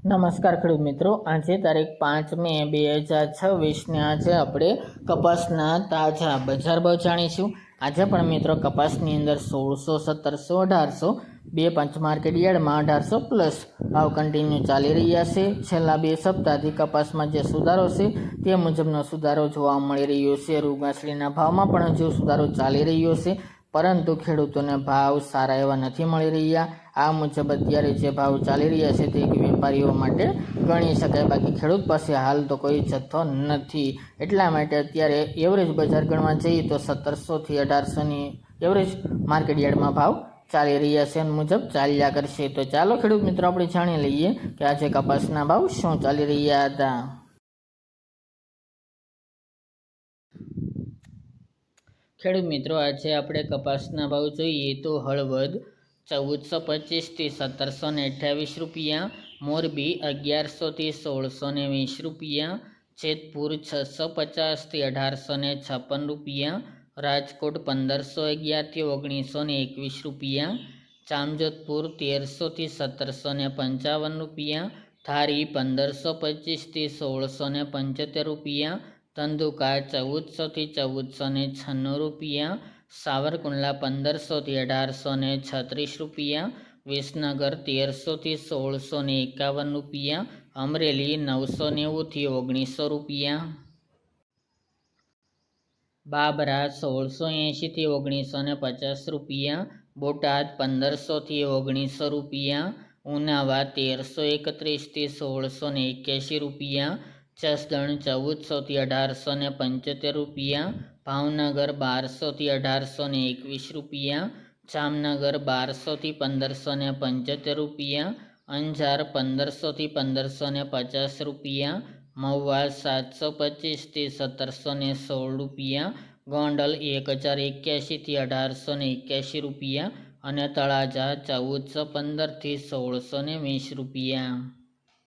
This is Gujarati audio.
નમસ્કાર ખેડૂત મિત્રો, આજે તારીખ 5 મે 2026ને આજે આપણે કપાસના તાજા બજાર ભાવ જાણીશું। આજે પણ મિત્રો કપાસની અંદર 1600, 1700, 1800 બે પાંચ માર્કેટ યાર્ડમાં 1800 પ્લસ ભાવ કન્ટિન્યુ ચાલી રહ્યા છે। છેલ્લા 2 સપ્તાહથી કપાસમાં જે સુધારો છે તે મુજબનો સુધારો જોવા મળી રહ્યો છે। રૂગાસડીના ભાવમાં પણ હજુ સુધારો ચાલી રહ્યો છે, પરંતુ ખેડૂતોને ભાવ સારા એવા નથી મળી રહ્યા। આ મુજબ અત્યારે જે ભાવ ચાલી રહ્યા છે તે વેપારીઓ માટે ગણી શકાય, બાકી ખેડૂત પાસે હાલ તો કોઈ જથ્થો નથી। એટલા માટે અત્યારે એવરેજ બજાર ગણવા જઈએ તો 1700 થી 1800ની એવરેજ માર્કેટ યાર્ડમાં ભાવ ચાલી રહ્યા છે, મુજબ ચાલ્યા કરશે। તો ચાલો ખેડૂત મિત્રો આપણે જાણી લઈએ કે આજે કપાસના ભાવ શું ચાલી રહ્યા હતા। ખેડૂત મિત્રો, આજે આપણે કપાસના ભાવ જોઈએ તો હળવદ 1425 થી 1728 રૂપિયા, મોરબી 1100 થી 1620 રૂપિયા, જેતપુર 650 થી 1856 રૂપિયા, રાજકોટ 1511 થી 1921 રૂપિયા, જામજોધપુર 1300 થી 1755 રૂપિયા, ધારી 1525 થી 1675 રૂપિયા, ધંધુકા 1400 થી 1496 રૂપિયા, સાવરકુંડલા 1500 થી 1836 રૂપિયા, વિસનગર 1300 થી 1651 રૂપિયા, અમરેલી 990 થી 1900 રૂપિયા, બાબરા 1680 થી 1950 રૂપિયા, બોટાદ 1500 થી 1900 રૂપિયા, ઉનાવા 1331 થી 1681 રૂપિયા, જસદણ 1400 થી 1875 રૂપિયા, ભાવનગર 1200 થી 1821 રૂપિયા, જામનગર 1200 થી 1575 રૂપિયા, અંજાર 1500 થી 1550 રૂપિયા, મહુવા 725 થી 1716 રૂપિયા, ગોંડલ 1081 થી 1881 રૂપિયા અને તળાજા 1415 થી 1620 રૂપિયા।